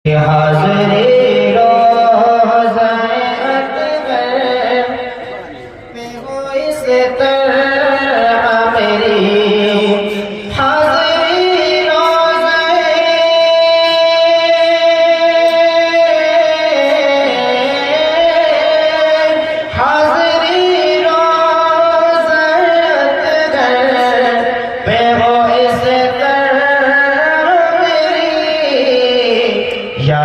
حاضری روزہ اکبر میں ہو اس طرح میری حاضری روزہ اکبر میں ہو اس طرح میری یا